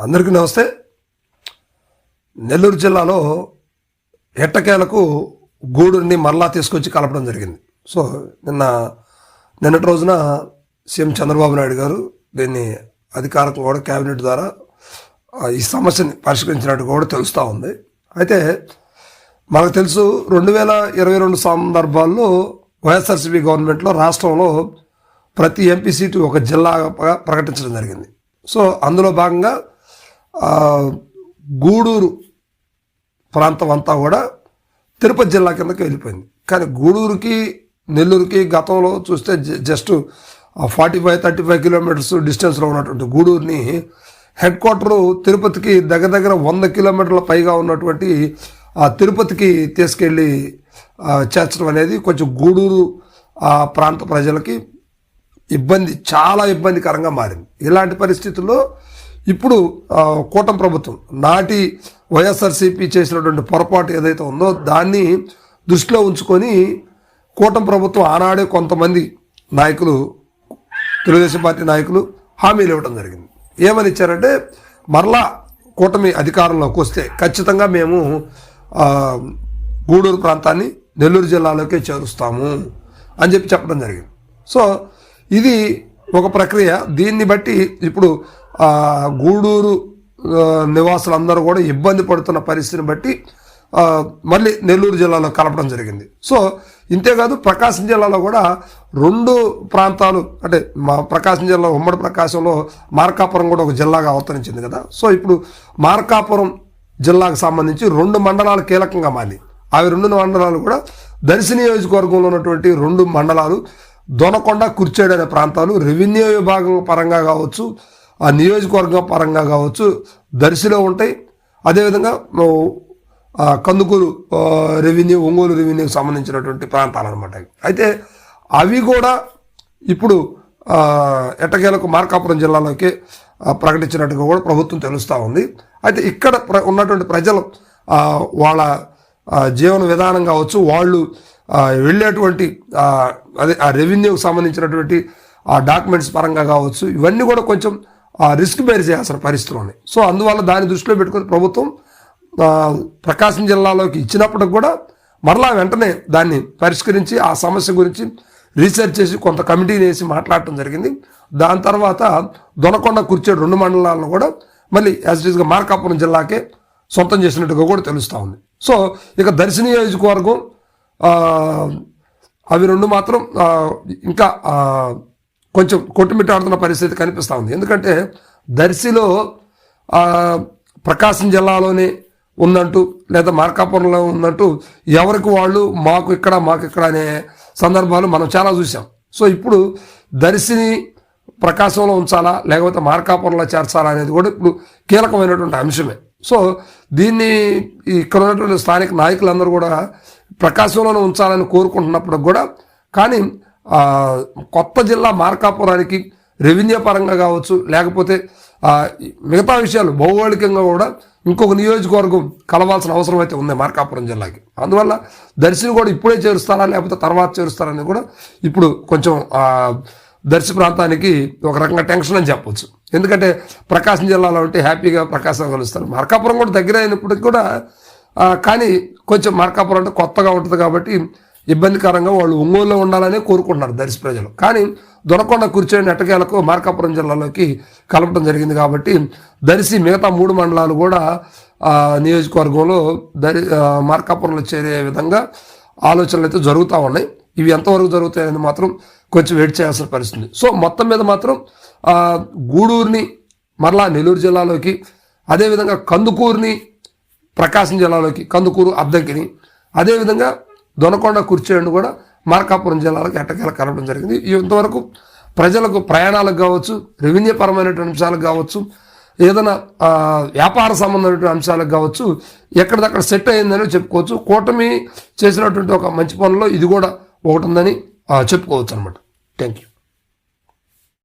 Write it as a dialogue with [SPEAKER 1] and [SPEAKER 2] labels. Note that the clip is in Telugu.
[SPEAKER 1] అందరికీ నమస్తే. నెల్లూరు జిల్లాలో ఎట్టకేలకు గూడూరుని మరలా తీసుకొచ్చి కలపడం జరిగింది. సో నిన్నటి రోజున సీఎం చంద్రబాబు నాయుడు గారు దీన్ని అధికారికంగా కూడా కేబినెట్ ద్వారా ఈ సమస్యని పరిష్కరించినట్టు కూడా తెలుస్తూ ఉంది. అయితే మనకు తెలుసు 2022 సందర్భాల్లో వైఎస్ఆర్సీపీ గవర్నమెంట్లో రాష్ట్రంలో ప్రతి ఎంపీ సీటు ఒక జిల్లాగా ప్రకటించడం జరిగింది. సో అందులో భాగంగా గూడూరు ప్రాంతం అంతా కూడా తిరుపతి జిల్లా కిందకి వెళ్ళిపోయింది. కానీ గూడూరుకి నెల్లూరుకి గతంలో చూస్తే జస్ట్ 45-35 కిలోమీటర్స్ డిస్టెన్స్లో ఉన్నటువంటి గూడూరుని హెడ్ క్వార్టరు తిరుపతికి దగ్గర 100 కిలోమీటర్ల పైగా ఉన్నటువంటి తిరుపతికి తీసుకెళ్ళి చేర్చడం అనేది కొంచెం గూడూరు ప్రాంత ప్రజలకి చాలా ఇబ్బందికరంగా మారింది. ఇలాంటి పరిస్థితుల్లో ఇప్పుడు కూటమి ప్రభుత్వం నాటి వైఎస్ఆర్సీపీ చేసినటువంటి పొరపాటు ఏదైతే ఉందో దాన్ని దృష్టిలో ఉంచుకొని కూటమి ప్రభుత్వం ఆనాడే కొంతమంది నాయకులు, తెలుగుదేశం పార్టీ నాయకులు హామీలు ఇవ్వడం జరిగింది. ఏమని ఇచ్చారంటే, మరలా కూటమి అధికారంలోకి వస్తే ఖచ్చితంగా మేము గూడూరు ప్రాంతాన్ని నెల్లూరు జిల్లాలోకే చేరుస్తాము అని చెప్పడం జరిగింది. సో ఇది ఒక ప్రక్రియ. దీన్ని బట్టి ఇప్పుడు గూడూరు నివాసులందరూ కూడా ఇబ్బంది పడుతున్న పరిస్థితిని బట్టి మళ్ళీ నెల్లూరు జిల్లాలో కలపడం జరిగింది. సో ఇంతేకాదు ప్రకాశం జిల్లాలో కూడా 2 ప్రాంతాలు, అంటే మా ప్రకాశం జిల్లా ఉమ్మడి ప్రకాశంలో మార్కాపురం కూడా ఒక జిల్లాగా అవతరించింది కదా. సో ఇప్పుడు మార్కాపురం జిల్లాకు సంబంధించి 2 మండలాలు కీలకంగా మారి, అవి 2 మండలాలు కూడా దర్శి నియోజకవర్గంలో ఉన్నటువంటి 2 మండలాలు దొనకొండ, కుర్చేడు అనే ప్రాంతాలు రెవెన్యూ విభాగం పరంగా కావచ్చు, ఆ నియోజకవర్గం పరంగా కావచ్చు దర్శిలో ఉంటాయి. అదేవిధంగా కందుకూరు రెవెన్యూ, ఒంగోలు రెవెన్యూకి సంబంధించినటువంటి ప్రాంతాలు అనమాట. అయితే అవి కూడా ఇప్పుడు ఎట్టకేలకు మార్కాపురం జిల్లాలోకి ప్రకటించినట్టుగా కూడా ప్రభుత్వం తెలుస్తూ ఉంది. అయితే ఇక్కడ ఉన్నటువంటి ప్రజలు వాళ్ళ జీవన విధానం కావచ్చు, వాళ్ళు వెళ్ళేటువంటి అదే ఆ రెవెన్యూకి సంబంధించినటువంటి ఆ డాక్యుమెంట్స్ పరంగా కావచ్చు, ఇవన్నీ కూడా కొంచెం రిస్క్ బేర్ చేయాల్సిన పరిస్థితులు ఉన్నాయి. సో అందువల్ల దాన్ని దృష్టిలో పెట్టుకుని ప్రభుత్వం ప్రకాశం జిల్లాలోకి ఇచ్చినప్పటికి కూడా మరలా వెంటనే దాన్ని పరిష్కరించి ఆ సమస్య గురించి రీసెర్చ్ చేసి కొంత కమిటీని వేసి మాట్లాడటం జరిగింది. దాని తర్వాత దొనకొండ, కుర్చేడు 2 మండలాలను కూడా మళ్ళీ యాజ్ ఇట్ ఈస్గా మార్కాపురం జిల్లాకే సొంతం చేసినట్టుగా కూడా తెలుస్తూ ఉంది. సో ఇక దర్శి నియోజకవర్గం అవి 2 మాత్రం ఇంకా కొంచెం కొట్టుమిట్టాడుతున్న పరిస్థితి కనిపిస్తూ ఉంది. ఎందుకంటే దర్శిలో ప్రకాశం జిల్లాలోనే ఉందంటూ లేదా మార్కాపురంలో ఉందంటూ ఎవరికి వాళ్ళు మాకు ఇక్కడ అనే సందర్భాలు మనం చాలా చూసాం. సో ఇప్పుడు దర్శిని ప్రకాశంలో ఉంచాలా లేకపోతే మార్కాపురంలో చేర్చాలా అనేది కూడా ఇప్పుడు కీలకమైనటువంటి అంశమే. సో దీన్ని ఇక్కడ ఉన్నటువంటి స్థానిక నాయకులందరూ కూడా ప్రకాశంలోనే ఉంచాలని కోరుకుంటున్నప్పుడు కూడా, కానీ కొత్త జిల్లా మార్కాపురానికి రెవెన్యూ పరంగా కావచ్చు లేకపోతే మిగతా విషయాలు భౌగోళికంగా కూడా ఇంకొక నియోజకవర్గం కలవాల్సిన అవసరం అయితే ఉంది మార్కాపురం జిల్లాకి. అందువల్ల దర్శిని కూడా ఇప్పుడే చేరుస్తారా లేకపోతే తర్వాత చేరుస్తారని కూడా ఇప్పుడు కొంచెం దర్శి ప్రాంతానికి ఒక రకంగా టెన్షన్ అని చెప్పవచ్చు. ఎందుకంటే ప్రకాశం జిల్లాలో ఉంటే హ్యాపీగా ప్రకాశం కలుస్తారు, మార్కాపురం కూడా దగ్గర అయినప్పటికీ కూడా కానీ కొంచెం మార్కాపురం అంటే కొత్తగా ఉంటుంది కాబట్టి ఇబ్బందికరంగా వాళ్ళు ఒంగోలులో ఉండాలనే కోరుకుంటున్నారు దర్శి ప్రజలు. కానీ దొనకొండ, కుర్చేడు ఎట్టకేలకు మార్కాపురం జిల్లాలోకి కలపడం జరిగింది కాబట్టి దర్శి మిగతా 3 మండలాలు కూడా నియోజకవర్గంలో మార్కాపురంలో చేరే విధంగా ఆలోచనలు అయితే జరుగుతూ ఉన్నాయి. ఇవి ఎంతవరకు జరుగుతాయని మాత్రం కొంచెం వెయిట్ చేయాల్సిన పరిస్థితి. సో మొత్తం మీద మాత్రం గూడూరుని మరలా నెల్లూరు జిల్లాలోకి, అదేవిధంగా కందుకూరుని ప్రకాశం జిల్లాలోకి, కందుకూరు అద్దంకిని, అదేవిధంగా దొనకొండ, కుర్చేడు కూడా మార్కాపురం జిల్లాలకు ఎట్టకేల కలపడం జరిగింది. ఇంతవరకు ప్రజలకు ప్రయాణాలకు కావచ్చు, రెవెన్యూ పరమైనటువంటి అంశాలకు కావచ్చు, ఏదైనా వ్యాపార సంబంధమైనటువంటి అంశాలకు కావచ్చు ఎక్కడిదక్కడ సెట్ అయిందని చెప్పుకోవచ్చు. కూటమి చేసినటువంటి ఒక మంచి పనుల్లో ఇది కూడా ఒకటి ఉందని చెప్పుకోవచ్చు అనమాట. Thank you.